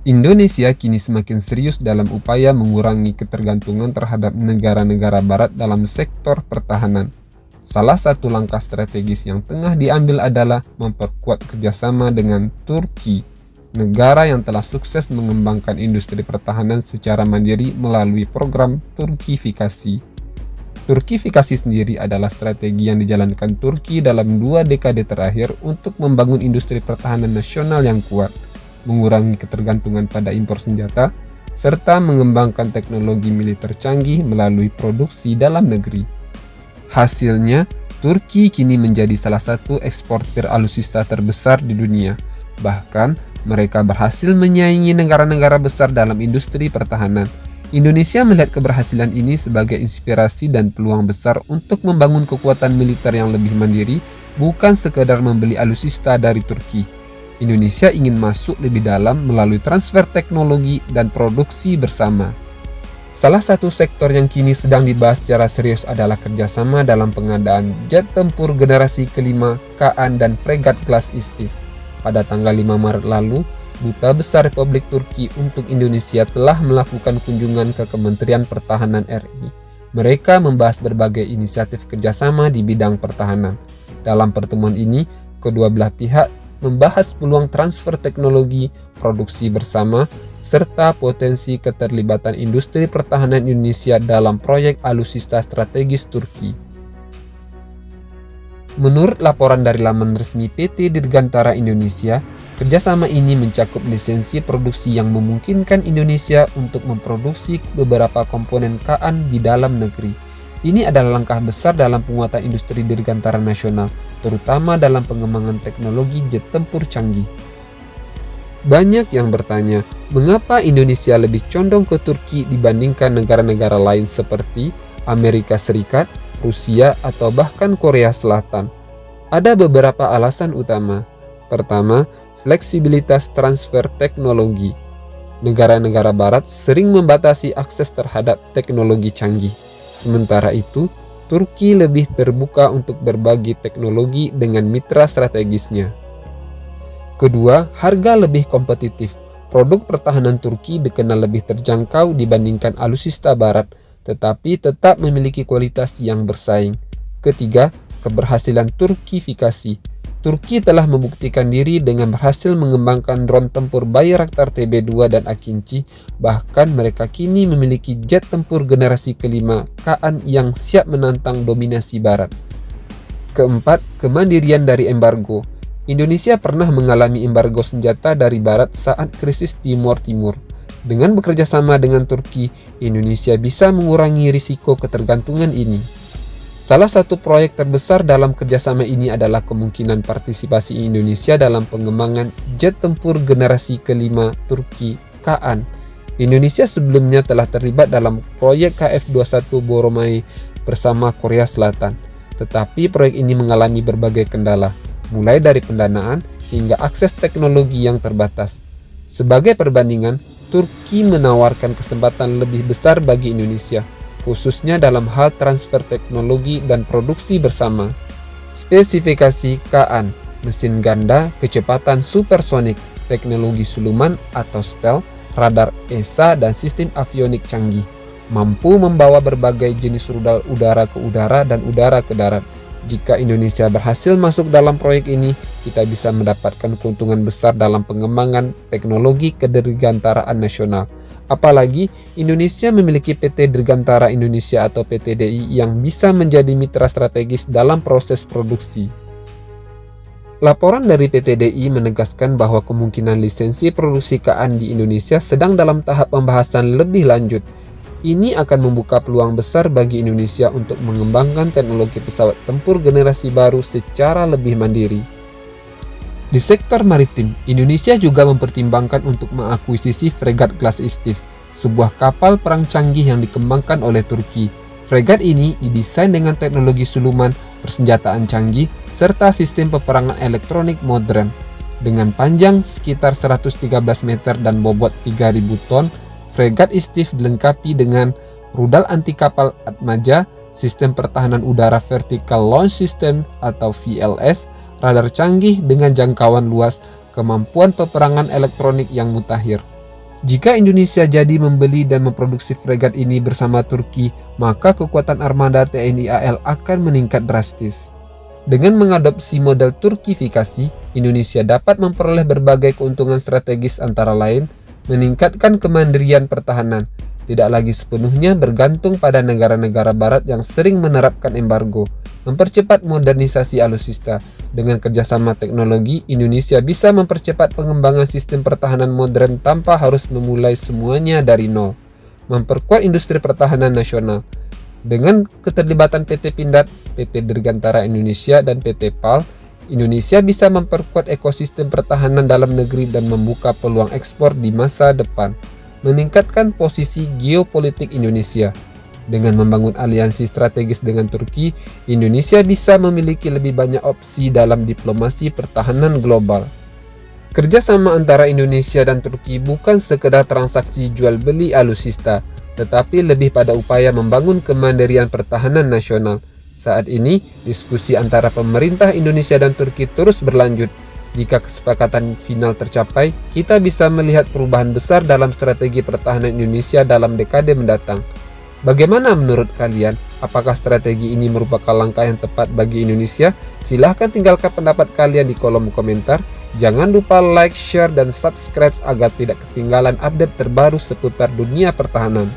Indonesia kini semakin serius dalam upaya mengurangi ketergantungan terhadap negara-negara barat dalam sektor pertahanan. Salah satu langkah strategis yang tengah diambil adalah memperkuat kerjasama dengan Turki, negara yang telah sukses mengembangkan industri pertahanan secara mandiri melalui program Turkifikasi. Turkifikasi sendiri adalah strategi yang dijalankan Turki dalam 2 dekade terakhir untuk membangun industri pertahanan nasional yang kuat, mengurangi ketergantungan pada impor senjata, serta mengembangkan teknologi militer canggih melalui produksi dalam negeri. Hasilnya, Turki kini menjadi salah satu eksportir alutsista terbesar di dunia. Bahkan, mereka berhasil menyaingi negara-negara besar dalam industri pertahanan. Indonesia melihat keberhasilan ini sebagai inspirasi dan peluang besar untuk membangun kekuatan militer yang lebih mandiri, bukan sekadar membeli alutsista dari Turki. Indonesia ingin masuk lebih dalam melalui transfer teknologi dan produksi bersama. Salah satu sektor yang kini sedang dibahas secara serius adalah kerjasama dalam pengadaan jet tempur generasi kelima Kaan dan fregat Glass Istif. Pada tanggal 5 Maret lalu, Duta Besar Republik Turki untuk Indonesia telah melakukan kunjungan ke Kementerian Pertahanan RI. Mereka membahas berbagai inisiatif kerjasama di bidang pertahanan. Dalam pertemuan ini, kedua belah pihak membahas peluang transfer teknologi, produksi bersama, serta potensi keterlibatan industri pertahanan Indonesia dalam proyek alutsista strategis Turki. Menurut laporan dari laman resmi PT Dirgantara Indonesia, kerjasama ini mencakup lisensi produksi yang memungkinkan Indonesia untuk memproduksi beberapa komponen Kaan di dalam negeri. Ini adalah langkah besar dalam penguatan industri dirgantara nasional, terutama dalam pengembangan teknologi jet tempur canggih. Banyak yang bertanya, mengapa Indonesia lebih condong ke Turki dibandingkan negara-negara lain seperti Amerika Serikat, Rusia, atau bahkan Korea Selatan? Ada beberapa alasan utama. Pertama, fleksibilitas transfer teknologi. Negara-negara barat sering membatasi akses terhadap teknologi canggih. Sementara itu, Turki lebih terbuka untuk berbagi teknologi dengan mitra strategisnya. Kedua, harga lebih kompetitif. Produk pertahanan Turki dikenal lebih terjangkau dibandingkan alutsista barat, tetapi tetap memiliki kualitas yang bersaing. Ketiga, keberhasilan Turkifikasi. Turki telah membuktikan diri dengan berhasil mengembangkan drone tempur Bayraktar TB2 dan Akinci, bahkan mereka kini memiliki jet tempur generasi kelima Kaan yang siap menantang dominasi barat. Keempat, kemandirian dari embargo. Indonesia pernah mengalami embargo senjata dari barat saat krisis Timur Timur. Dengan bekerja sama dengan Turki, Indonesia bisa mengurangi risiko ketergantungan ini. Salah satu proyek terbesar dalam kerjasama ini adalah kemungkinan partisipasi Indonesia dalam pengembangan jet tempur generasi kelima Turki, Kaan. Indonesia sebelumnya telah terlibat dalam proyek KF-21 Boromai bersama Korea Selatan. Tetapi proyek ini mengalami berbagai kendala, mulai dari pendanaan hingga akses teknologi yang terbatas. Sebagai perbandingan, Turki menawarkan kesempatan lebih besar bagi Indonesia, khususnya dalam hal transfer teknologi dan produksi bersama. Spesifikasi Kaan, mesin ganda, kecepatan supersonik, teknologi suluman atau stealth, radar ESA dan sistem avionik canggih, mampu membawa berbagai jenis rudal udara ke udara dan udara ke darat. Jika Indonesia berhasil masuk dalam proyek ini, kita bisa mendapatkan keuntungan besar dalam pengembangan teknologi kedirgantaraan nasional. Apalagi Indonesia memiliki PT Dirgantara Indonesia atau PTDI yang bisa menjadi mitra strategis dalam proses produksi. Laporan dari PTDI menegaskan bahwa kemungkinan lisensi produksi Kaan di Indonesia sedang dalam tahap pembahasan lebih lanjut. Ini akan membuka peluang besar bagi Indonesia untuk mengembangkan teknologi pesawat tempur generasi baru secara lebih mandiri. Di sektor maritim, Indonesia juga mempertimbangkan untuk mengakuisisi fregat Glass Istif, sebuah kapal perang canggih yang dikembangkan oleh Turki. Fregat ini didesain dengan teknologi suluman, persenjataan canggih, serta sistem peperangan elektronik modern. Dengan panjang sekitar 113 meter dan bobot 3.000 ton, fregat Istif dilengkapi dengan rudal anti kapal Atmaja, sistem pertahanan udara vertical launch system atau VLS, radar canggih dengan jangkauan luas, kemampuan peperangan elektronik yang mutakhir. Jika Indonesia jadi membeli dan memproduksi fregat ini bersama Turki, maka kekuatan armada TNI AL akan meningkat drastis. Dengan mengadopsi model Turkifikasi, Indonesia dapat memperoleh berbagai keuntungan strategis antara lain, meningkatkan kemandirian pertahanan, tidak lagi sepenuhnya bergantung pada negara-negara barat yang sering menerapkan embargo, mempercepat modernisasi alutsista. Dengan kerjasama teknologi, Indonesia bisa mempercepat pengembangan sistem pertahanan modern tanpa harus memulai semuanya dari nol, memperkuat industri pertahanan nasional. Dengan keterlibatan PT Pindad, PT Dirgantara Indonesia, dan PT PAL, Indonesia bisa memperkuat ekosistem pertahanan dalam negeri dan membuka peluang ekspor di masa depan, meningkatkan posisi geopolitik Indonesia. Dengan membangun aliansi strategis dengan Turki, Indonesia bisa memiliki lebih banyak opsi dalam diplomasi pertahanan global. Kerjasama antara Indonesia dan Turki bukan sekedar transaksi jual beli alutsista, tetapi lebih pada upaya membangun kemandirian pertahanan nasional. Saat ini, diskusi antara pemerintah Indonesia dan Turki terus berlanjut. Jika kesepakatan final tercapai, kita bisa melihat perubahan besar dalam strategi pertahanan Indonesia dalam dekade mendatang. Bagaimana menurut kalian? Apakah strategi ini merupakan langkah yang tepat bagi Indonesia? Silahkan tinggalkan pendapat kalian di kolom komentar. Jangan lupa like, share, dan subscribe agar tidak ketinggalan update terbaru seputar dunia pertahanan.